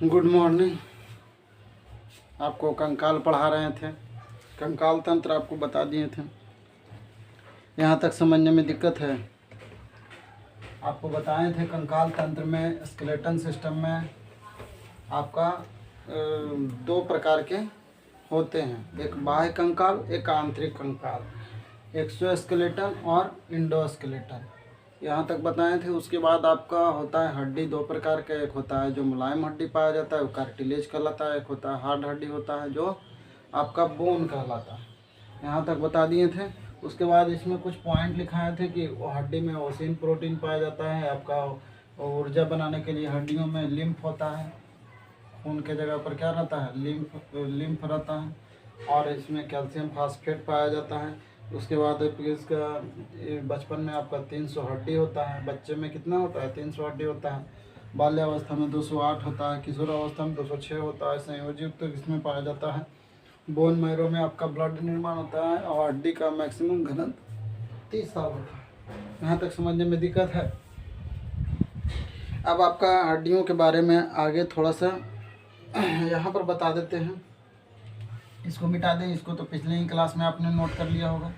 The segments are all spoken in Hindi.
Good morning. आपको कंकाल पढ़ा रहे थे, कंकाल तंत्र आपको बता दिए थे। यहाँ तक समझने में दिक्कत है? आपको बताए थे कंकाल तंत्र में, स्केलेटन सिस्टम में आपका दो प्रकार के होते हैं, एक बाह्य कंकाल, एक आंतरिक कंकाल, एक्सोस्केलेटन और इंडोस्केलेटन। यहाँ तक बताए थे। उसके बाद आपका होता है हड्डी, दो प्रकार का, एक होता है जो मुलायम हड्डी पाया जाता है वो कार्टिलेज कहलाता है, एक होता है हार्ड हड्डी होता है जो आपका बोन कहलाता है। यहाँ तक बता दिए थे। उसके बाद इसमें कुछ पॉइंट लिखाए थे कि वो हड्डी में ओसिन प्रोटीन पाया जाता है, आपका ऊर्जा बनाने के लिए हड्डियों में लिम्फ होता है, खून के जगह पर क्या रहता है, लिम्फ रहता है, और इसमें कैल्शियम फास्फेट पाया जाता है। उसके बाद इसका बचपन में आपका 300 हड्डी होता है, बच्चे में कितना होता है, 300 हड्डी होता है, बाल्यावस्था में 208 होता है, किशोरावस्था में 206 होता है, संयोजित तो इसमें पाया जाता है। बोन मैरो में आपका ब्लड निर्माण होता है और हड्डी का मैक्सिमम घनत्व 30 साल होता है। यहाँ तक समझने में दिक्कत है? अब आपका हड्डियों के बारे में आगे थोड़ा सा यहाँ पर बता देते हैं। इसको मिटा दें, इसको तो पिछले ही क्लास में आपने नोट कर लिया होगा।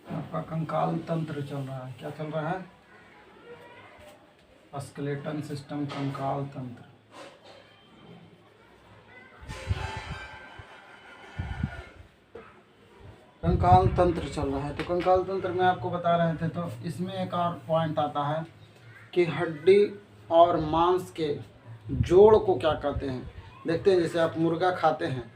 आपका कंकाल तंत्र चल रहा है, क्या चल रहा है? स्केलेटन सिस्टम, कंकाल तंत्र। कंकाल तंत्र चल रहा है, तो कंकाल तंत्र में आपको बता रहे थे। तो इसमें एक और पॉइंट आता है कि हड्डी और मांस के जोड़ को क्या कहते हैं। देखते हैं, जैसे आप मुर्गा खाते हैं,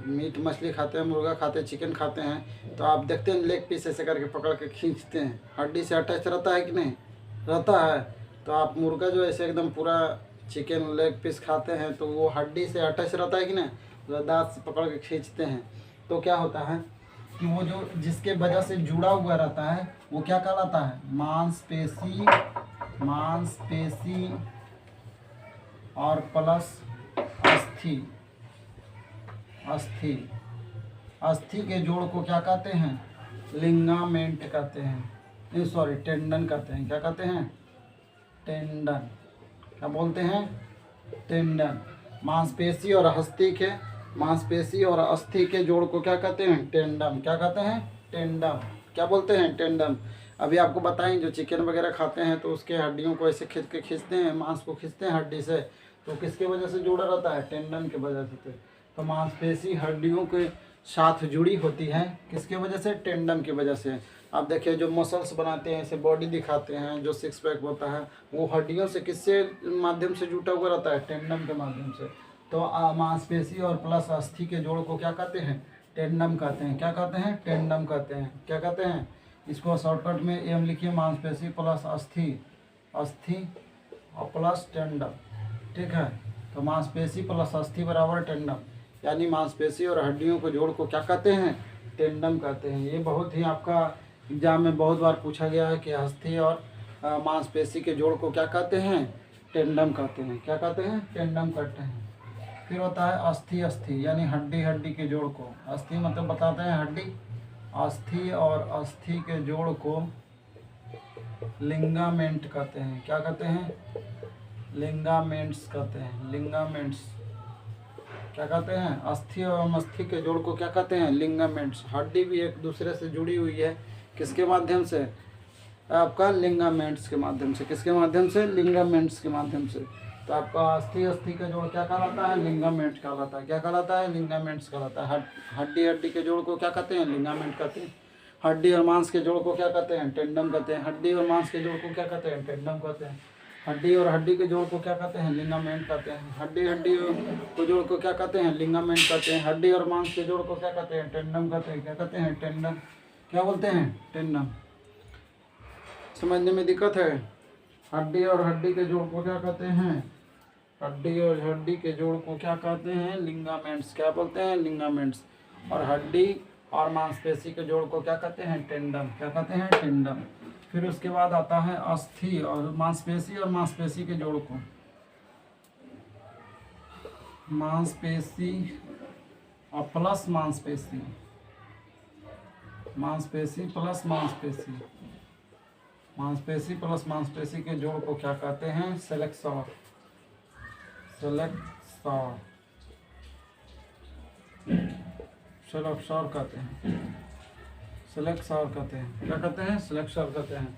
मीट मछली खाते हैं, मुर्गा खाते हैं, चिकन खाते हैं, तो आप देखते हैं लेग पीस ऐसे करके पकड़ के खींचते हैं, हड्डी से अटैच रहता है कि नहीं रहता है। तो आप मुर्गा जो ऐसे एकदम पूरा चिकन लेग पीस खाते हैं तो वो हड्डी से अटैच रहता है कि नहीं, तो दांत से पकड़ के खींचते हैं। तो क्या होता है कि वो जो जिसके वजह से जुड़ा हुआ रहता है वो क्या कहलाता है, मांसपेशी, मांसपेशी और प्लस अस्थि। अस्थि, अस्थि के जोड़ को क्या कहते हैं, लिंगामेंट कहते हैं, सॉरी टेंडन कहते हैं। क्या कहते हैं? टेंडन। क्या बोलते हैं? टेंडन। मांसपेशी और मांसपेशी और अस्थि के जोड़ को क्या कहते हैं? टेंडम। क्या कहते हैं? टेंडम। क्या बोलते हैं? टेंडम। अभी आपको बताएं, जो चिकन वगैरह खाते हैं तो उसके हड्डियों को ऐसे खींचते हैं, मांस को खींचते हैं हड्डी से, तो किसके वजह से जुड़ा रहता है? टेंडन की वजह से। तो मांसपेशी हड्डियों के साथ जुड़ी होती है, किसके वजह से? टेंडम की वजह से। आप देखिए, जो मसल्स बनाते हैं, ऐसे बॉडी दिखाते हैं, जो सिक्स पैक होता है, वो हड्डियों से किससे माध्यम से जुटा हुआ रहता है? टेंडम के माध्यम से। तो मांसपेशी और प्लस अस्थि के जोड़ को क्या कहते हैं? टेंडम कहते हैं। क्या कहते हैं? टेंडम कहते हैं। क्या कहते हैं? इसको शॉर्टकट में एम लिखिए, मांसपेशी प्लस अस्थि, अस्थि और प्लस टेंडम। ठीक है, तो मांसपेशी प्लस अस्थि बराबर टेंडम, यानी मांसपेशी और हड्डियों के जोड़ को क्या कहते हैं? टेंडम कहते हैं। ये बहुत ही आपका एग्जाम में बहुत बार पूछा गया है कि अस्थि और मांसपेशी के जोड़ को क्या कहते हैं? टेंडम कहते हैं। क्या कहते हैं? टेंडम कहते हैं। फिर होता है अस्थि, अस्थि यानी हड्डी, हड्डी के जोड़ को, अस्थि मतलब बताते हैं हड्डी, अस्थि और अस्थि के जोड़ को लिंगामेंट कहते हैं। क्या कहते हैं? लिंगामेंट्स कहते हैं। लिंगामेंट्स। क्या कहते हैं? अस्थि और अस्थि के जोड़ को क्या कहते हैं? लिंगामेंट्स। हड्डी भी एक दूसरे से जुड़ी हुई है, किसके माध्यम से? आपका लिंगामेंट्स के माध्यम से। किसके माध्यम से? लिंगामेंट्स के माध्यम से। तो आपका अस्थि, अस्थि का जोड़ क्या कहलाता है? लिंगामेंट कहलाता है। क्या कहलाता है? लिंगामेंट्स कहलाता है। हड्डी, हड्डी के जोड़ को क्या कहते हैं? लिंगामेंट कहते हैं। हड्डी और मांस के जोड़ को क्या कहते हैं? टेंडम कहते हैं। हड्डी और मांस के जोड़ को क्या कहते हैं? टेंडम कहते हैं। हड्डी और हड्डी के जोड़ को क्या कहते हैं? लिंगामेंट कहते हैं। हड्डी, हड्डी के जोड़ को क्या कहते हैं? लिंगामेंट कहते हैं। हड्डी और मांस के जोड़ को क्या कहते हैं? टेंडम कहते हैं। क्या कहते हैं? टेंडम। क्या बोलते हैं? टेंडम। समझने में दिक्कत है? हड्डी और हड्डी के जोड़ को क्या कहते हैं? हड्डी और हड्डी के जोड़ को क्या कहते हैं? लिंगामेंट्स। क्या बोलते हैं? लिंगामेंट्स। और हड्डी और मांसपेशी के जोड़ को क्या कहते हैं? टेंडम। क्या कहते हैं? टेंडम। फिर उसके बाद आता है अस्थि और मांसपेशी के जोड़ को मांसपेशी और प्लस मांसपेशी, मांसपेशी प्लस मांसपेशी, मांसपेशी प्लस मांसपेशी के जोड़ को क्या कहते हैं? सेलेक्सॉर, सेलेक्सॉर, सेलेक्सॉर कहते हैं, सेलेक्सॉर कहते हैं। क्या कहते हैं? सेलेक्सॉर कहते हैं।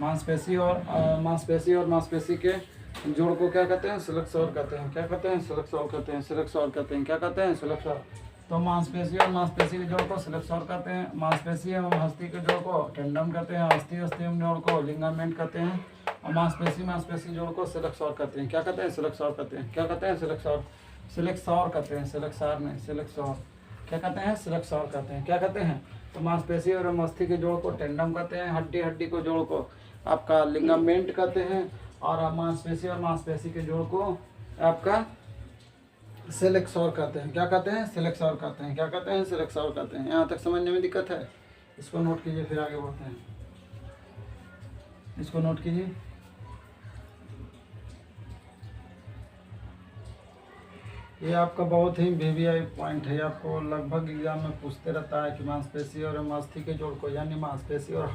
मांसपेशी और मांसपेशी के जोड़ को क्या कहते हैं? सेलेक्सॉर कहते हैं। क्या कहते हैं? सेलेक्सॉर कहते हैं, सेलेक्सॉर कहते हैं। क्या कहते हैं? सेलेक्सॉर। तो मांसपेशी और मांसपेशी के जोड़ को सेलेक्सॉर कहते हैं। मांसपेशी एवं हस्ती के जोड़ को टेंडम कहते हैं। हस्ती एवं जोड़ को लिगामेंट कहते हैं। और मांसपेशी जोड़ को सेलेक्सॉर कहते हैं। क्या कहते हैं? सेलेक्सॉर कहते हैं। क्या कहते हैं? सेलेक्सॉर, सेलेक्सॉर कहते हैं, सेलेक्सॉर नहीं, सेलेक्सॉर। क्या कहते हैं? सेलेक्सॉर कहते हैं। क्या कहते हैं? तो मांसपेशी और अस्थि के जोड़ को टेंडम कहते हैं। हड्डी को जोड़ को आपका लिगामेंट कहते हैं। और मांसपेशी और मांसपेशी के जोड़ को आपका सेलेक्सॉर कहते हैं। क्या कहते हैं? सेलेक्सॉर कहते हैं। क्या कहते हैं? सेलेक्सॉर कहते हैं। यहाँ तक समझने में दिक्कत है? इसको नोट कीजिए, फिर आगे बढ़ते हैं। इसको नोट कीजिए। ये आपका बहुत ही वीवीआई पॉइंट है। आपको लगभग एग्जाम में पूछते रहता है कि मांसपेशी और अस्थि के जोड़ को, यानी मांसपेशी और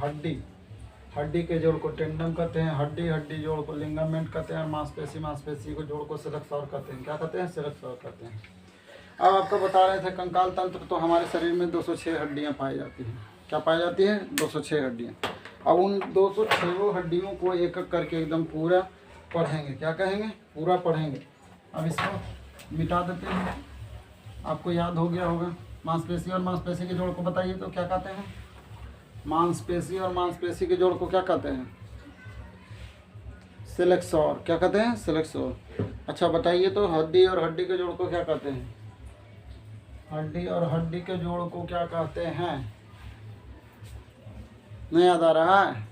हड्डी के जोड़ को टेंडम कहते हैं। हड्डी जोड़ को लिगामेंट कहते हैं। और मांसपेशी को जोड़ को सेलेक्सॉर कहते हैं। क्या कहते हैं? सेलेक्सॉर कहते हैं। अब आपको बता रहे थे कंकाल तंत्र। तो हमारे शरीर में 206 हड्डियां पाई जाती हैं। क्या पाई जाती है? 206 हड्डियां। अब उन 206 हड्डियों को एक एक करके एकदम पूरा पढ़ेंगे। क्या कहेंगे? पूरा पढ़ेंगे। अब इसको मिटा देते हैं। आपको याद हो गया होगा। मांसपेशी और मांसपेशी के जोड़ को बताइए तो क्या कहते हैं? मांसपेशी और मांसपेशी के जोड़ को क्या कहते हैं? सेलेक्सॉर। क्या कहते हैं? सेलेक्सॉर। अच्छा बताइए तो हड्डी और हड्डी के जोड़ को क्या कहते हैं? हड्डी और हड्डी के जोड़ को क्या कहते हैं? नहीं याद आ रहा है?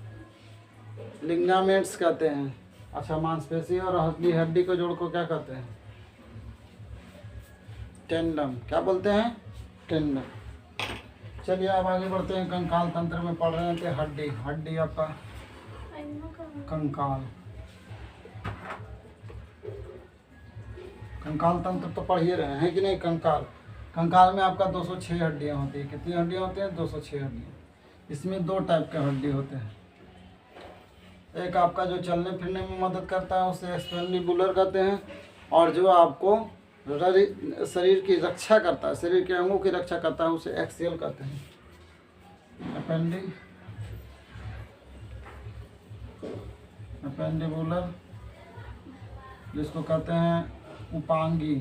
लिगामेंट्स कहते हैं। अच्छा मांसपेशी और हड्डी के जोड़ को क्या कहते हैं? टेंडम। क्या बोलते हैं? टेंडम। चलिए अब आगे बढ़ते हैं। कंकाल तंत्र में पढ़ रहे थे हड्डी आपका कंकाल तंत्र तो पढ़ ही रहे हैं कि नहीं? कंकाल में आपका 206 हड्डियां होती है। कितनी हड्डियां होती हैं? 206 हड्डियां। इसमें दो टाइप के हड्डी होते हैं। एक आपका जो चलने फिरने में मदद करता है उसे एक्सपेंडिबुलर कहते हैं। और जो आपको शरीर की रक्षा करता है, शरीर के अंगों की रक्षा करता है, उसे एक्सियल कहते हैं। अपेंडिबुलर, जिसको कहते हैं उपांगी।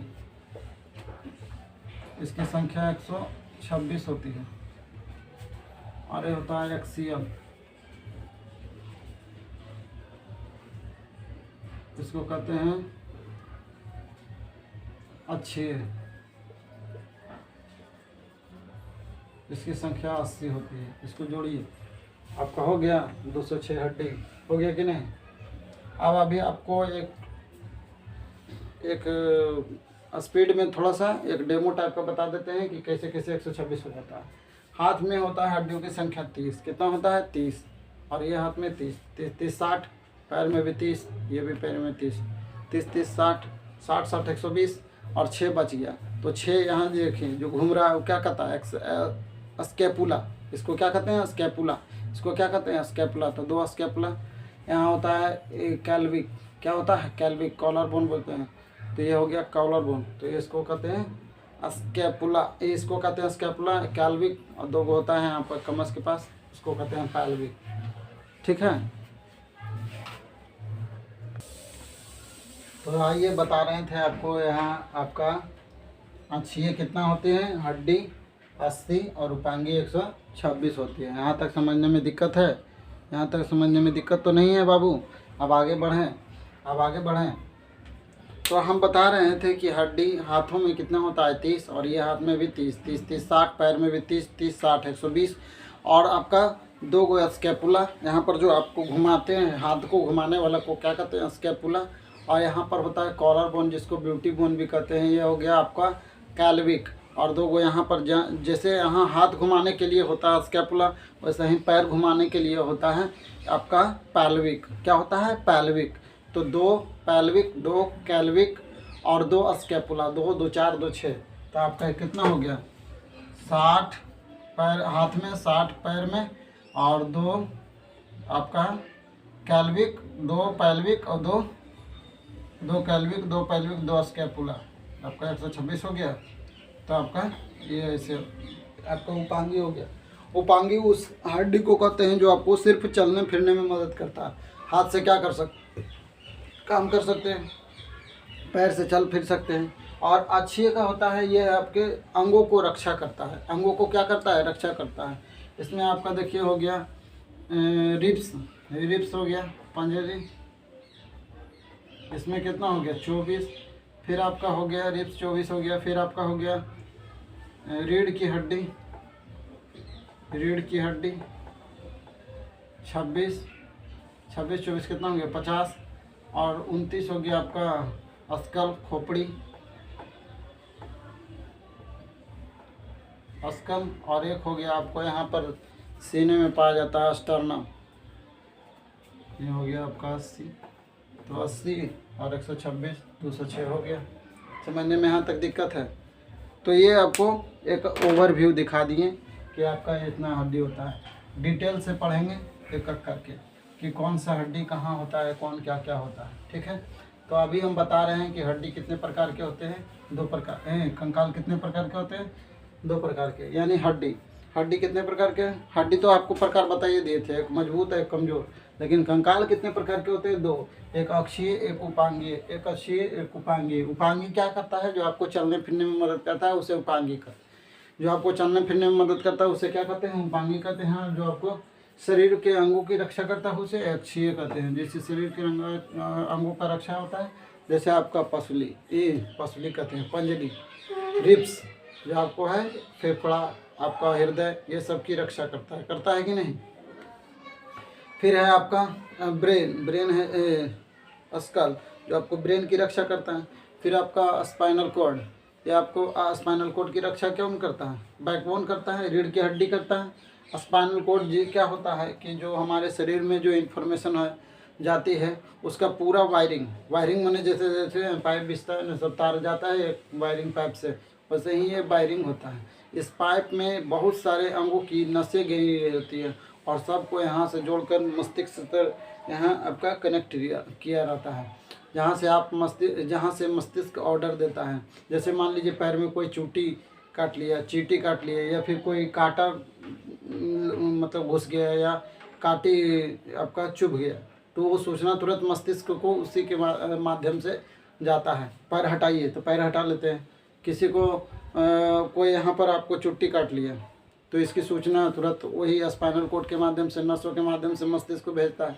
इसकी संख्या 126 होती है। और ये होता है एक्सियल, इसको कहते हैं अच्छी। इसकी संख्या 80 होती है। इसको जोड़िए, आपका हो गया 206 हड्डी। हो गया कि नहीं? अब अभी आपको एक स्पीड में थोड़ा सा एक डेमो टाइप का बता देते हैं कि कैसे कैसे 126 हो जाता है। हाथ में होता है हड्डियों की संख्या 30। कितना होता है? 30। और ये हाथ में 30 30 60, पैर में भी 30, ये भी पैर में 30 30 60 60 60 120 और 6 बच गया। तो 6 यहाँ देखिए जो घूम रहा है वो क्या कहता है? स्कैपुला। इसको क्या कहते हैं? स्कैपुला। इसको क्या कहते हैं? स्कैपुला। तो 2 स्कैपुला। यहाँ होता है कैल्विक। क्या होता है? कैल्विक। कॉलर बोन बोलते हैं। तो ये हो गया कॉलर बोन। तो ये इसको कहते हैं स्कैपुला। इसको कहते हैं स्कैपुला, कैल्विक। और 2 होता है यहाँ पर कमर के पास, इसको कहते हैं पैल्विक। ठीक है। तो आइए बता रहे थे आपको यहाँ आपका अच्छी कितना होते हैं? हड्डी 80 और उपांगी 126 होती है। यहाँ तक समझने में दिक्कत है? यहाँ तक समझने में दिक्कत तो नहीं है बाबू? अब आगे बढ़ें। तो हम बता रहे थे कि हड्डी हाथों में कितना होता है? 30। और ये हाथ में भी 30 30 30 60, पैर में भी 30 30 60 120। और आपका 2 स्कैपुला, यहाँ पर जो आपको घुमाते हैं, हाथ को घुमाने वाला को क्या कहते हैं? स्कैपुला। और यहाँ पर होता है कॉलर बोन, जिसको ब्यूटी बोन भी कहते हैं। ये हो गया आपका कैल्विक। और 2 यहाँ पर जैसे यहाँ हाथ घुमाने के लिए होता है स्कैपुला, वैसे ही पैर घुमाने के लिए होता है आपका पैल्विक। क्या होता है? पैल्विक। तो 2 पैल्विक, 2 कैल्विक और 2 स्कैपुला, 2 2 4 2 6, तो आपका कितना हो गया 60 पैर हाथ में, 60 पैर में, और 2 आपका कैल्विक, 2 पैल्विक और 2 कैल्विक, 2 पैल्विक, 2 स्कैपुला, आपका 126 हो गया। तो आपका ये ऐसे आपका उपांगी हो गया। उपांगी उस हड्डी को कहते हैं जो आपको सिर्फ चलने फिरने में मदद करता है। हाथ से क्या कर सकते, काम कर सकते हैं, पैर से चल फिर सकते हैं। और अक्षीय का होता है ये आपके अंगों को रक्षा करता है। अंगों को क्या करता है, रक्षा करता है। इसमें आपका देखिए हो गया रिब्स हो गया, पंजरी, इसमें कितना हो गया 24, फिर आपका हो गया रिब्स 24 हो गया, फिर आपका हो गया रीढ़ की हड्डी 26 24 कितना हो गया 50, और 29 हो गया आपका स्कल, खोपड़ी, स्कल, और एक हो गया आपको यहाँ पर सीने में पाया जाता है स्टर्नम, ये हो गया आपका 80, तो 80 और 126 206 हो गया। समझने में यहाँ तक दिक्कत है? तो ये आपको एक ओवरव्यू दिखा दिए कि आपका इतना हड्डी होता है। डिटेल से पढ़ेंगे एक एक करके कि कौन सा हड्डी कहाँ होता है, कौन क्या क्या होता है, ठीक है। तो अभी हम बता रहे हैं कि हड्डी कितने प्रकार के होते हैं, 2 प्रकार, कंकाल कितने प्रकार के होते हैं, 2 प्रकार के। यानी हड्डी कितने प्रकार के हैं? हड्डी तो आपको प्रकार बताइए दिए थे, एक मजबूत है एक कमज़ोर। लेकिन कंकाल कितने प्रकार के होते हैं? 2, एक अक्षीय एक उपांगीय, एक अक्षीय एक उपांगीय। उपांगी क्या करता है, जो आपको चलने फिरने में मदद करता है उसे उपांगी कहते हैं। जो आपको चलने फिरने में मदद करता है उसे क्या कहते हैं, उपांगी कहते हैं। जो आपको शरीर के अंगों की रक्षा करता है उसे अक्षीय कहते हैं। जैसे शरीर के अंगों का रक्षा होता है, जैसे आपका पसली, ये पसली कहते हैं, पंजरी, रिब्स जो आपको है, फेफड़ा, आपका हृदय, ये सब की रक्षा करता है कि नहीं। फिर है आपका ब्रेन है स्कल, जो आपको ब्रेन की रक्षा करता है। फिर आपका स्पाइनल कॉर्ड, ये आपको स्पाइनल कॉर्ड की रक्षा कौन करता है, बैकबोन करता है, रीढ़ की हड्डी करता है। स्पाइनल कॉर्ड ये क्या होता है कि जो हमारे शरीर में जो इन्फॉर्मेशन है जाती है उसका पूरा वायरिंग माने जैसे जैसे पाइप बिस्तर सब तार जाता है एक वायरिंग पाइप से, वैसे ही ये वायरिंग होता है। इस पाइप में बहुत सारे अंगों की नसें गई होती है और सबको यहाँ से जोड़कर मस्तिष्क तक यहाँ आपका कनेक्ट किया रहता है, जहाँ से मस्तिष्क ऑर्डर देता है। जैसे मान लीजिए पैर में कोई चींटी काट लिया या फिर कोई कांटा मतलब घुस गया या कांटी आपका चुभ गया, तो वो सूचना तुरंत मस्तिष्क को उसी के माध्यम से जाता है। पैर हटाइए तो पैर हटा लेते हैं। किसी को कोई यहाँ पर आपको चुट्टी काट लिया तो इसकी सूचना तुरंत वही स्पाइनल कॉर्ड के माध्यम से, नसों के माध्यम से मस्तिष्क को भेजता है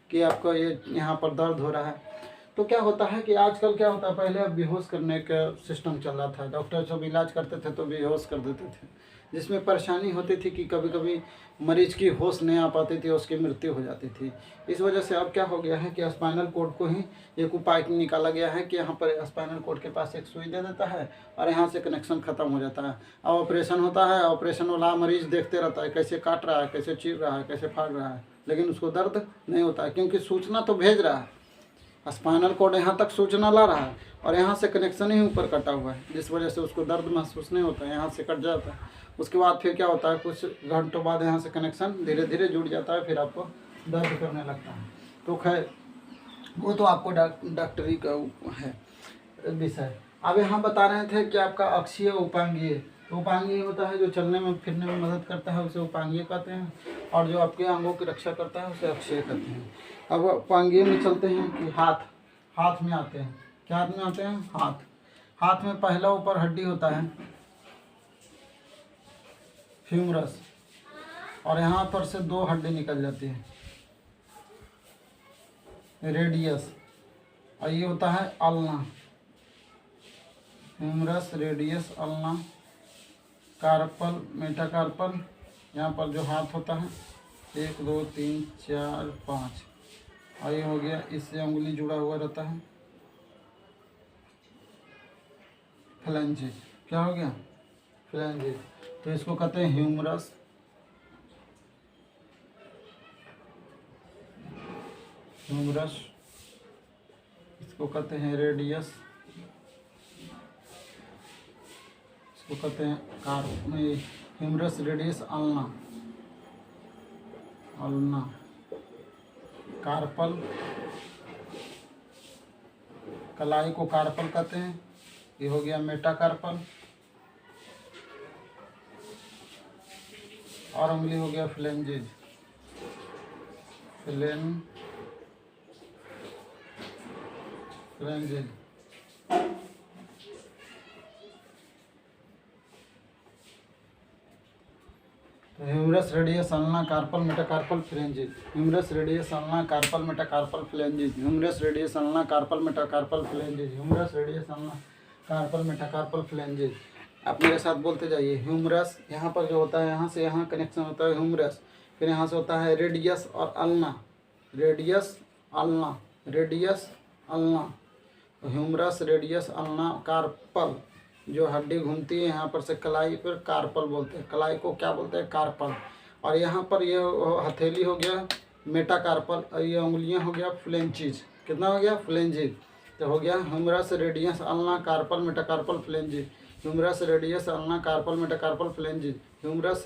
कि आपको ये यहाँ पर दर्द हो रहा है। तो क्या होता है कि आजकल क्या होता है, पहले अब बेहोश करने का सिस्टम चल रहा था, डॉक्टर सब इलाज करते थे तो बेहोश कर देते थे, जिसमें परेशानी होती थी कि कभी कभी मरीज की होश नहीं आ पाती थी, उसकी मृत्यु हो जाती थी। इस वजह से अब क्या हो गया है कि स्पाइनल कॉर्ड को ही एक उपाय निकाला गया है कि यहाँ पर स्पाइनल कॉर्ड के पास एक सुई दे देता है और यहाँ से कनेक्शन ख़त्म हो जाता है। अब ऑपरेशन होता है, ऑपरेशन वाला मरीज देखते रहता है कैसे काट रहा है, कैसे चीर रहा है, कैसे फाड़ रहा है, लेकिन उसको दर्द नहीं होता है क्योंकि सूचना तो भेज रहा है। स्पाइनल कॉर्ड यहाँ तक सूचना ला रहा है और यहाँ से कनेक्शन ही ऊपर कटा हुआ है, जिस वजह से उसको दर्द महसूस नहीं होता है, यहाँ से कट जाता है। उसके बाद फिर क्या होता है, कुछ घंटों बाद यहाँ से कनेक्शन धीरे धीरे जुड़ जाता है, फिर आपको दर्द करने लगता है। तो खैर वो तो आपको डॉक्टरी का है विषय। अब यहाँ बता रहे थे कि आपका अक्षीय उपांगीय, तो उपांगीय होता है जो चलने में फिरने में मदद करता है उसे उपांगीय कहते हैं, और जो आपके अंगों की रक्षा करता है उसे अक्षीय कहते हैं। अब उपांगीय में चलते हैं कि हाथ में आते हैं। क्या हाथ में आते हैं? हाथ में पहला ऊपर हड्डी होता है फ्यूमरस, और यहाँ पर से 2 हड्डी निकल जाती है रेडियस, और ये होता है ulna, humerus, radius, ulna, carpal, metacarpal. यहाँ पर जो हाथ होता है 1 2 3 4 5, और ये हो गया, इससे उंगली जुड़ा हुआ रहता है फ्लैंजेस। क्या हो गया? फ्लैंजेस। तो इसको कहते हैं ह्यूमरस, इसको कहते हैं रेडियस, इसको कहते हैं humerus radius ulna, ulna carpal, कलाई को कार्पल कहते हैं। ये हो गया मेटाकार्पल, और उंगली हो गया फ्लेंजेज, फ्लेंजेज। तो humerus radius ulna carpal metacarpal phalanges, humerus radius ulna carpal metacarpal phalanges, humerus radius ulna carpal metacarpal phalanges, humerus radius ulna carpal metacarpal phalanges. आप मेरे साथ बोलते जाइए। ह्यूमरस यहाँ पर जो होता है, यहाँ से यहाँ कनेक्शन होता है ह्यूमरस, फिर यहाँ से होता है रेडियस और ulna, radius ulna, radius ulna, humerus radius ulna carpal. जो हड्डी घूमती है यहाँ पर से कलाई पर, कार्पल बोलते हैं। कलाई को क्या बोलते हैं? कार्पल। और यहाँ पर ये हथेली हो गया मेटाकार्पल, और ये उंगलियाँ हो गया फ्लेंचेज। कितना हो गया? फ्लेंजेज। तो हो गया humerus radius ulna carpal metacarpal phalanges, humerus radius ulna carpal metacarpal phalanges, humerus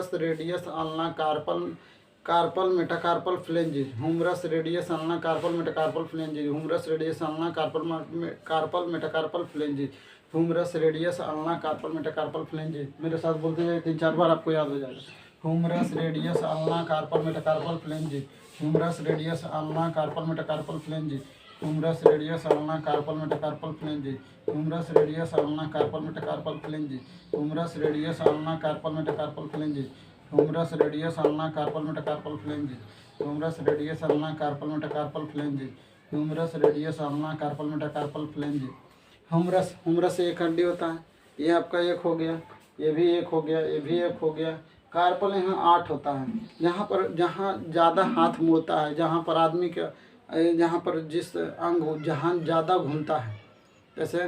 radius ulna carpal metacarpal phalanges, humerus radius ulna carpal metacarpal phalanges, humerus radius ulna carpal metacarpal phalanges, humerus radius ulna carpal metacarpal phalanges. मेरे साथ बोलते जाए, 3-4 बार आपको याद हो जाएगा। Humerus radius ulna carpal metacarpal phalanges, humerus radius ulna carpal metacarpal phalanges, humerus radius ulna carpal metacarpal phalanges, humerus radius ulna carpal metacarpal phalanges, humerus radius ulna carpal metacarpal phalanges, humerus radius ulna carpal metacarpal phalanges, humerus radius ulna carpal metacarpal phalanges, humerus radius ulna carpal metacarpal phalanges. Humerus से एक हड्डी होता है, ये आपका एक हो गया, ये भी एक हो गया, ये भी एक हो गया। कार्पल यहाँ 8 होता है। जहाँ ज़्यादा हाथ मुड़ता है, जहाँ पर आदमी के, जहाँ पर जिस अंग जहाँ ज़्यादा घूमता है, जैसे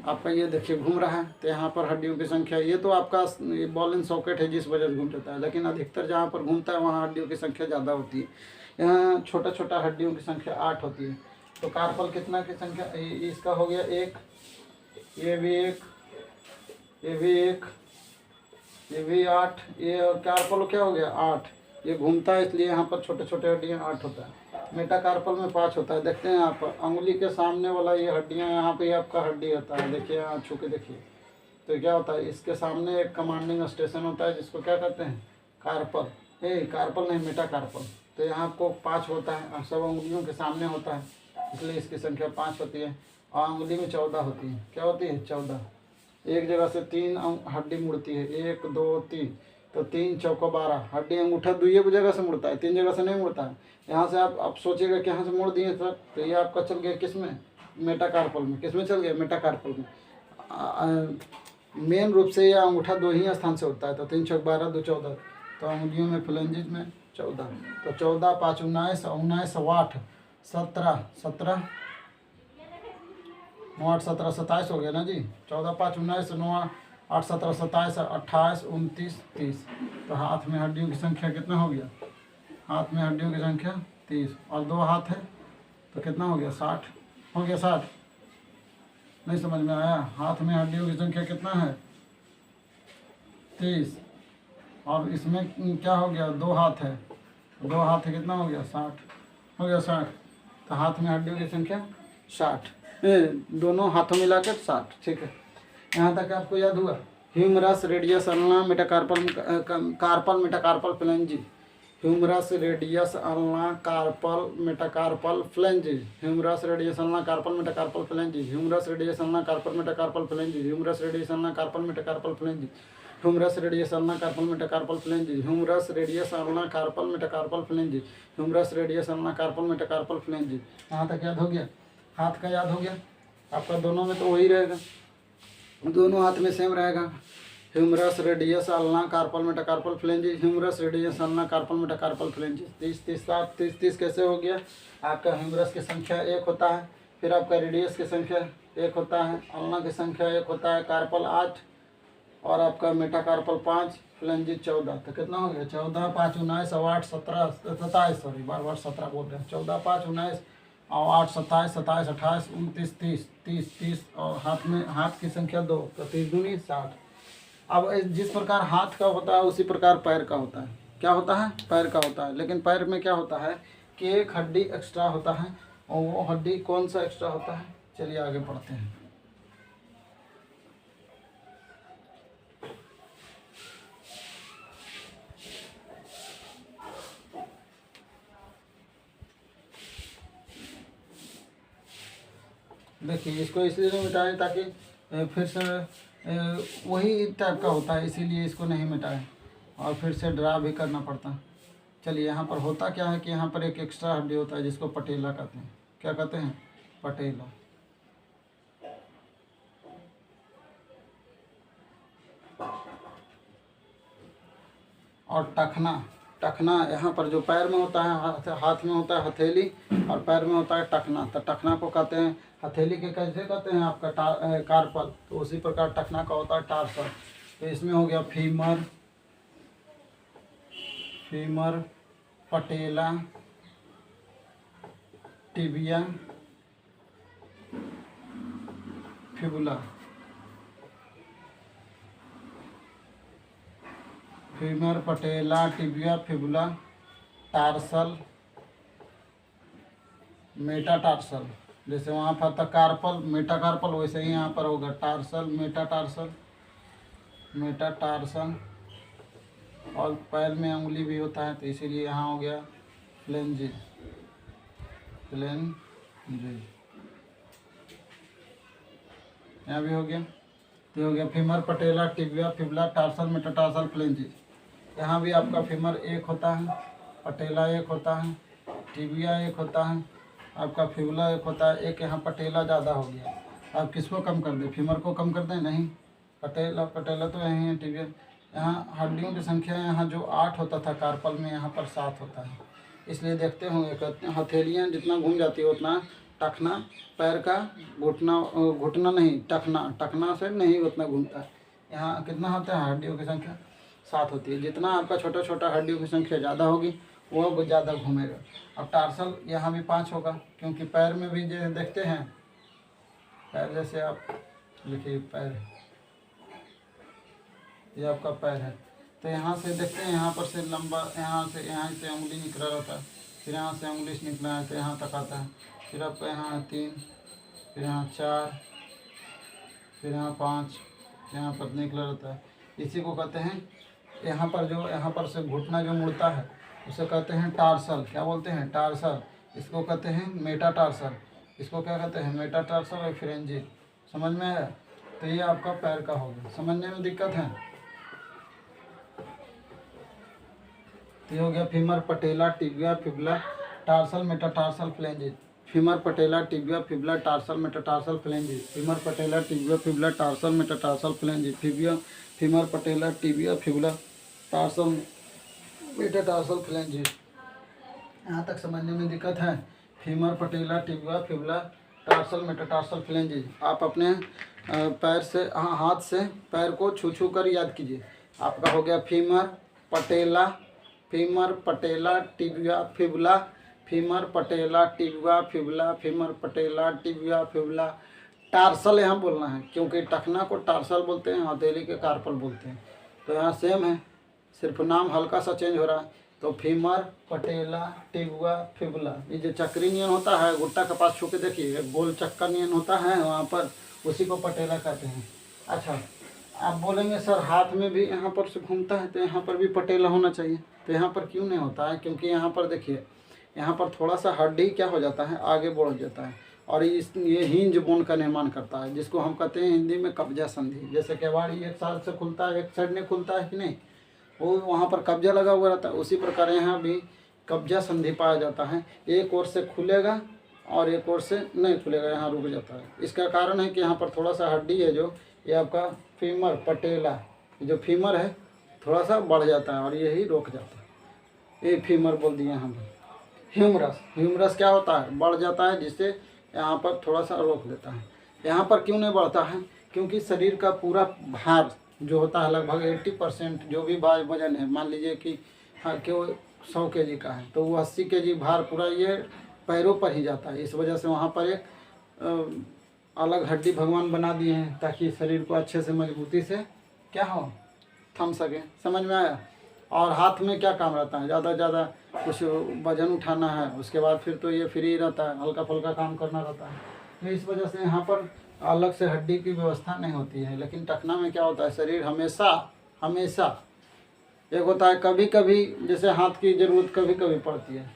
आपका ये देखिए घूम रहा है, तो यहाँ पर हड्डियों की संख्या, ये तो आपका ये बॉल एंड सॉकेट है जिस वजह से घूम जाता है, लेकिन अधिकतर जहाँ पर घूमता है वहाँ हड्डियों की संख्या ज़्यादा होती है। यहाँ छोटा छोटा हड्डियों की संख्या 8 होती है। तो कार्पल कितना की संख्या? इसका हो गया 1, ये भी 1, ये भी 1, ये भी 8, ये कार्पल क्या हो गया? 8। ये घूमता है इसलिए यहाँ पर छोटे छोटे हड्डियाँ 8 होता है। मेटाकार्पल में 5 होता है। देखते हैं आप अंगुली के सामने वाला ये हड्डियाँ, यहाँ पे आपका हड्डी होता है, देखिए यहाँ छू के देखिए। तो क्या होता है? इसके सामने एक कमांडिंग स्टेशन होता है जिसको क्या कहते हैं? कार्पल। कार्पल नहीं, मेटाकार्पल। तो यहाँ आपको 5 होता है, सब अंगुलियों के सामने होता है, इसलिए इसकी संख्या 5 होती है। और अंगुली में 14 होती है। क्या होती है? 14। एक जगह से 3 हड्डी मुड़ती है, 1 2 3, तो 3 चौका 12 हड्डी। अंगूठा 2 जगह से मुड़ता है, 3 जगह से नहीं मुड़ता है। यहाँ से आप सोचिएगा कि यहाँ से मोड़ दिए सर, तो ये आपका चल गया किस में? मेटाकार्पल में। किस में चल गया? मेटाकार्पल में। मेन रूप से यह अंगूठा 2 ही स्थान से होता है, तो 3 चौक 12 2 14, तो अंगुलियों में फ्लेंजेज में 14। तो 14 5 19 19 8 17 17 9 8 17 27 हो गया ना जी। 14 5 19 9 8 17 27 28 29 30। तो हाथ में हड्डियों की संख्या कितना हो गया? हाथ में हड्डियों की संख्या 30, और 2 हाथ है तो कितना हो गया? 60 हो गया। 60 नहीं समझ में आया? हाथ में हड्डियों की संख्या कितना है? 30, और इसमें क्या हो गया? 2 हाथ है, 2 हाथ है, कितना हो गया? 60 हो गया। 60। तो हाथ में हड्डियों की संख्या 60, दोनों हाथों मिलाकर 60। ठीक है, यहाँ तक आपको याद हुआ? Humerus radius ulna metacarpal carpal metacarpal phalanges, humerus radius ulna carpal metacarpal phalanges, humerus radius ulna carpal metacarpal phalanges, humerus radius ulna carpal metacarpal phalanges, humerus radius ulna carpal metacarpal phalanges, humerus radius ulna carpal metacarpal phalanges, humerus radius ulna carpal metacarpal phalanges, humerus radius ulna carpal metacarpal phalanges. यहाँ तक याद हो गया? हाथ का याद हो गया आपका? दोनों में तो वही रहेगा, दोनों हाथ में सेम रहेगा। Humerus radius ulna carpal metacarpal phalanges, humerus radius ulna carpal metacarpal phalanges. 30 30 7 30 30 कैसे हो गया? आपका ह्यूमरस की संख्या 1 होता है, फिर आपका रेडियस की संख्या 1 होता है, अल्ना की संख्या 1 होता है, कार्पल 8, और आपका मेटाकार्पल 5, फ्लेंजेज 14। तो कितना हो गया? 14 5 19 8 17 27, सॉरी बार बार 17 बोल रहे हैं। 14 5 19 और 8 27 27 28 29 30 30 30 और हाथ की संख्या 2 तो 30 दूनी 60। अब जिस प्रकार हाथ का होता है उसी प्रकार पैर का होता है। क्या होता है? पैर का होता है। लेकिन पैर में क्या होता है कि एक हड्डी एक्स्ट्रा होता है, और वो हड्डी कौन सा एक्स्ट्रा होता है? चलिए आगे पढ़ते हैं। देखिए इसको इसलिए नहीं मिटाएं ताकि फिर से वही टाइप का होता है, इसीलिए इसको नहीं मिटाएं और फिर से ड्रा भी करना पड़ता है। चलिए यहाँ पर होता क्या है कि यहाँ पर एक एक्स्ट्रा हड्डी होता है जिसको पटेला कहते हैं। क्या कहते हैं? पटेला। और टखना। टखना यहाँ पर जो पैर में होता है, हाथ में होता है हथेली और पैर में होता है टखना। तो टखना को कहते हैं, हथेली के कैसे कहते हैं आपका कार्पल, तो उसी प्रकार टखना का होता है टार्सल। तो इसमें हो गया femur, femur, patella, tibia, fibula. Femur, patella, tibia, fibula, tarsal, metatarsal. जैसे वहाँ पर था कार्पल, मेटाकार्पल, वैसे ही यहाँ पर होगा टार्सल, मेटाटार्सल, मेटाटार्सल। और पैर में उंगली भी होता है तो इसीलिए यहाँ हो गया फ्लेंजिज, फ्लेंजिज। यहाँ भी हो गया, तो हो गया femur, patella, tibia, fibula, tarsal, metatarsal, phalanges. यहाँ भी आपका फीमर एक होता है, पटेला एक होता है, टिबिया एक होता है, आपका फिबुला एक होता है। एक यहाँ पटेला ज़्यादा हो गया, आप किसको कम कर दें? फीमर को कम कर दें? नहीं, पटेला तो यहीं है। टिबिया, यहाँ हड्डियों की संख्या यहाँ जो 8 होता था कार्पल में, यहाँ पर 7 होता है। इसलिए देखते होंगे हथेलियाँ जितना घूम जाती है उतना टखना, पैर का घुटना नहीं, टखना से नहीं उतना घूमता है। यहाँ कितना होता है? हड्डियों की संख्या 7 होती है। जितना आपका छोटा छोटा हड्डियों की संख्या ज़्यादा होगी वो ज़्यादा घूमेगा। अब टार्सल यहाँ भी 5 होगा, क्योंकि पैर में भी जो देखते हैं, पैर जैसे आप लिखिए पैर, ये आपका पैर है, तो यहाँ से देखते हैं, यहाँ पर से लंबा, यहाँ से उंगली निकला रहता है, फिर यहाँ से उंगली से निकला है तो यहाँ तक आता है, फिर आपका यहाँ 3, फिर यहाँ 4, फिर यहाँ 5, यहाँ पर निकला रहता है। इसी को कहते हैं, यहाँ पर से घुटना जो मुड़ता है उसे कहते हैं टार्सल। क्या बोलते हैं? टार्सल। इसको कहते हैं मेटाटार्सल। इसको क्या कहते हैं? मेटाटार्सल और फ्लेंजिज। समझ में आया? तो ये आपका पैर का हो गया। समझने में दिक्कत है? तो ये हो गया femur, patella, tibia, fibula, tarsal, metatarsal, phalanges. Femur, patella, tibia, fibula, tarsal, metatarsal, phalanges. Femur, patella, tibia, fibula, tarsal, metatarsal, phalanges. Femur, patella, tibia, fibula, tarsal, metatarsal, phalanges. यहाँ तक समझने में दिक्कत है? Femur, patella, tibia, fibula, tarsal, metatarsal, phalanges. आप अपने पैर से, हाथ से पैर को छू छू कर याद कीजिए। आपका हो गया femur, patella, tibia, fibula, femur, patella, tibia, fibula, femur, patella, tibia, fibula. Tarsal यहाँ बोलना है, क्योंकि टखना को टार्सल बोलते हैं, हथेली के कार्पल बोलते हैं। तो यहाँ सेम है, सिर्फ नाम हल्का सा चेंज हो रहा है। तो फीमर, पटेला, टिबिया, फिबुला। ये जो चक्री नियन होता है, गुट्टा के पास छू के देखिए, गोल चक्कर नियन होता है वहाँ पर, उसी को पटेला कहते हैं। अच्छा, आप बोलेंगे सर हाथ में भी यहाँ पर से घूमता है तो यहाँ पर भी पटेला होना चाहिए, तो यहाँ पर क्यों नहीं होता है? क्योंकि यहाँ पर देखिए, यहाँ पर थोड़ा सा हड्डी क्या हो जाता है, आगे बढ़ जाता है, और ये हिंज बोन का निर्माण करता है, जिसको हम कहते हैं हिंदी में कब्जा संधि। जैसे केवाड़ी एक साइड से खुलता है, एक साइड में खुलता है कि नहीं, वो वहाँ पर कब्जा लगा हुआ रहता है। उसी प्रकार यहाँ भी कब्जा संधि पाया जाता है, एक ओर से खुलेगा और एक ओर से नहीं खुलेगा, यहाँ रुक जाता है। इसका कारण है कि यहाँ पर थोड़ा सा हड्डी है जो ये आपका फीमर, पटेला, जो फीमर है थोड़ा सा बढ़ जाता है और यही रोक जाता है। ये फीमर बोल दिए हम। ह्यूमरस क्या होता है? बढ़ जाता है, जिससे यहाँ पर थोड़ा सा रोक देता है। यहाँ पर क्यों नहीं बढ़ता है? क्योंकि शरीर का पूरा भार जो होता है, लगभग 80% जो भी वजन है, मान लीजिए कि हाँ कि वो 100 kg का है, तो वो 80 kg भार पूरा ये पैरों पर ही जाता है। इस वजह से वहाँ पर एक अलग हड्डी भगवान बना दिए हैं ताकि शरीर को अच्छे से मजबूती से क्या हो, थम सके। समझ में आया। और हाथ में क्या काम रहता है, ज़्यादा से ज़्यादा कुछ वजन उठाना है, उसके बाद फिर तो ये फ्री रहता है, हल्का फुल्का काम करना रहता है। तो इस वजह से यहाँ पर अलग से हड्डी की व्यवस्था नहीं होती है। लेकिन टखना में क्या होता है, शरीर हमेशा हमेशा एक होता है, कभी कभी जैसे हाथ की ज़रूरत कभी कभी पड़ती है,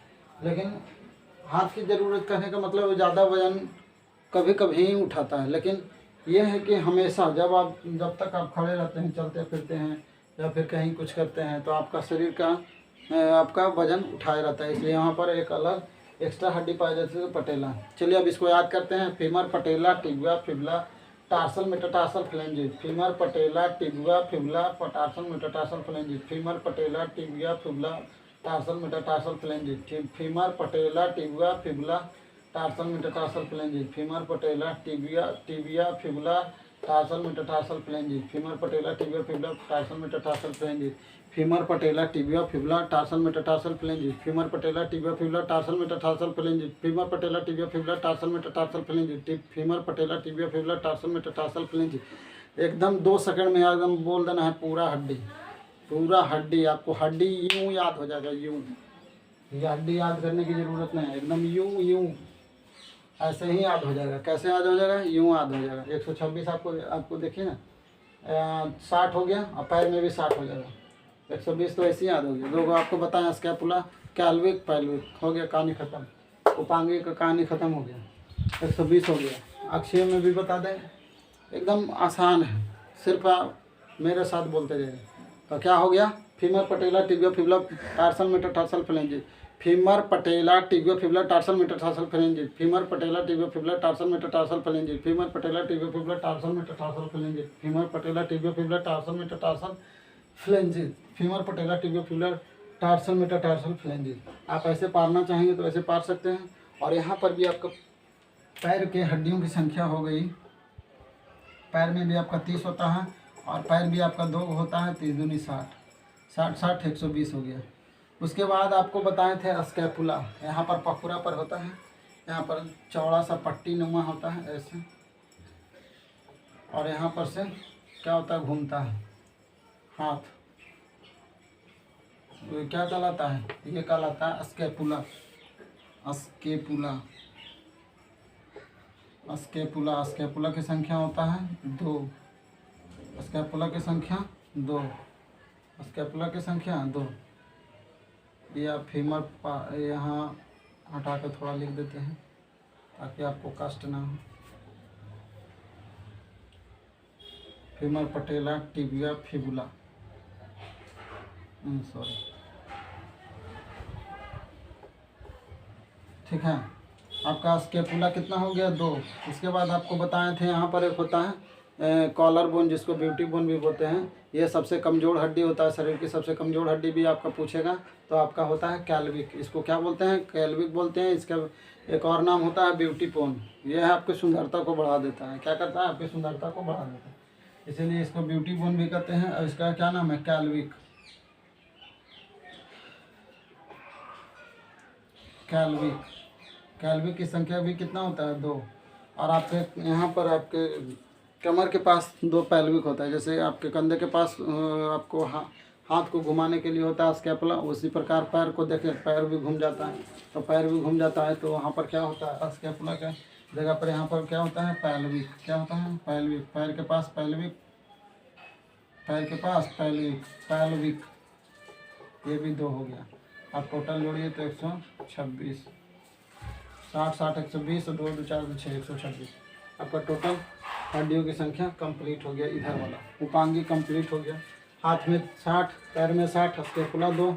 लेकिन हाथ की ज़रूरत कहने का मतलब ज़्यादा वजन कभी कभी ही उठाता है। लेकिन यह है कि हमेशा जब तक आप खड़े रहते हैं, चलते फिरते हैं या फिर कहीं कुछ करते हैं, तो आपका शरीर का आपका वजन उठाए रहता है। इसलिए यहाँ पर एक अलग एक्स्ट्रा हड्डी पाई जाती है, पटेला। चलिए अब इसको याद करते हैं। Femur, patella, tibia, fibula, tarsal, metatarsal, phalanges. Femur, patella, tibia, fibula, tarsal, metatarsal, phalanges. Femur, patella, tibia, fibula, tarsal, metatarsal, phalanges. Femur, patella, tibia, fibula, tarsal, metatarsal, phalanges. Femur, patella, tibia, fibula, tarsal, metatarsal, phalanges. Femur, patella, tibia, fibula, tarsal, metatarsal, phalanges. Femur, patella, tibia, fibula, tarsal, metatarsal, phalanges. Femur, patella, tibia, fibula, tarsal, metatarsal, phalanges. Femur, patella, tibia, fibula, tarsal, metatarsal, phalanges. Femur, patella, tibia, fibula, tarsal, metatarsal, phalanges. एकदम 2 सेकंड में एकदम बोल देना है पूरा हड्डी, पूरा हड्डी। आपको हड्डी यूं याद हो जाएगा, यूं। ये हड्डी याद करने की ज़रूरत नहीं है, एकदम यूं ऐसे ही याद हो जाएगा। कैसे याद हो जाएगा, यूं याद हो जाएगा। 126 आपको देखिए ना, 60 हो गया, और पैर में भी 60 हो जाएगा। 120 तो ऐसे ही याद हो गया। लोग आपको बताएं, स्कैपुला, कैल्विक, पैल्विक हो गया, कहानी खत्म। उपांगी का कहानी खत्म हो गया। 120 हो गया। अक्षय में भी बता दें, एकदम आसान है, सिर्फ आप मेरे साथ बोलते जाइए। तो क्या हो गया, femur, patella, tibia, fibula, tarsal, metatarsal, phalanges. Femur, patella, tibia, fibula, tarsal, metatarsal, phalanges. Femur, patella, tibia, fibula, tarsal, metatarsal, phalanges. Femur, patella, tibia, fibula, tarsal, metatarsal, phalanges. Femur, patella, tibia, fibula, tarsal, metatarsal, phalanges. Femur, patella, tibia, fibula, tarsal, metatarsal, phalanges. आप ऐसे पारना चाहेंगे तो ऐसे पार सकते हैं। और यहाँ पर भी आपका पैर के हड्डियों की संख्या हो गई। पैर में भी आपका 30 होता है, और पैर भी आपका 2 होता है, 30 दूनी 60, 60 120 हो गया। उसके बाद आपको बताए थे स्कैपुला, यहाँ पर पखुरा पर होता है, यहाँ पर चौड़ा सा पट्टी नुमा होता है ऐसे, और यहाँ पर से क्या होता है, घूमता है हाथ। ये क्या कहलाता है, ये कहलाता है स्कैपुला। Scapula, scapula. स्कैपुला की संख्या होता है 2। स्कैपुला की संख्या 2। स्कैपुला की संख्या 2। या फीमर यहाँ हटा कर थोड़ा लिख देते हैं ताकि आपको कष्ट ना हो। Femur, patella, tibia, fibula, sorry, ठीक है। आपका स्कैपुला कितना हो गया, 2। उसके बाद आपको बताए थे यहाँ पर एक होता है कॉलर बोन, जिसको ब्यूटी बोन भी बोलते हैं। ये सबसे कमज़ोर हड्डी होता है, शरीर की सबसे कमज़ोर हड्डी भी आपका पूछेगा तो आपका होता है कैल्विक। इसको क्या बोलते हैं, कैल्विक बोलते हैं। इसका एक और नाम होता है ब्यूटी बोन। यह आपकी सुंदरता को बढ़ा देता है। क्या करता है, आपकी सुंदरता को बढ़ा देता है, इसीलिए इसको ब्यूटी बोन भी कहते हैं। और इसका क्या नाम है, कैल्विक। कैल्विक, कैल्विक की संख्या भी कितना होता है, 2। और आपके यहाँ पर आपके कमर के पास 2 पैल्विक होता है। जैसे आपके कंधे के पास आपको हाथ को घुमाने के लिए होता है स्कैपुला, उसी प्रकार पैर को देखें, पैर भी घूम जाता है। तो पैर भी घूम जाता है तो वहाँ पर क्या होता है, स्कैपुला के जगह पर यहाँ पर क्या होता है, पैल्विक। क्या होता है, पैल्विक। पैर के पास पैल्विक, पैर के पास पैल्विक, पैल्विक। ये भी 2 हो गया। आप टोटल जोड़िए तो 126। 60 60 120 और 2 2 4 2 6 126। आपका टोटल हड्डियों की संख्या कंप्लीट हो गया। इधर वाला उपांगी कंप्लीट हो गया। हाथ में 60, पैर में 60, स्कैपुला 2,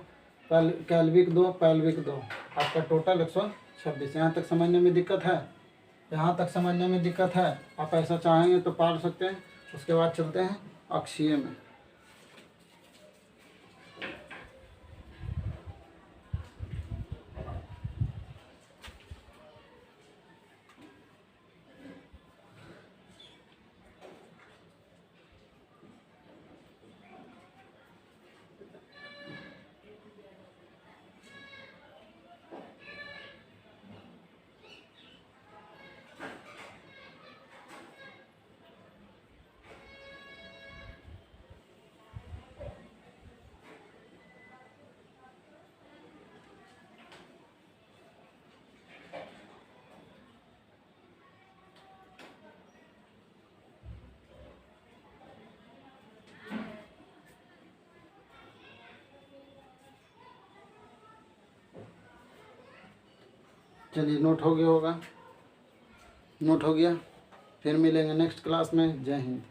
कैल्विक 2, पैल्विक 2। आपका टोटल 126। यहाँ तक समझने में दिक्कत है, यहाँ तक समझने में दिक्कत है। आप ऐसा चाहेंगे तो पार सकते हैं। उसके बाद चलते हैं अक्षीय में। चलिए नोट हो गया होगा, नोट हो गया। फिर मिलेंगे नेक्स्ट क्लास में। जय हिंद।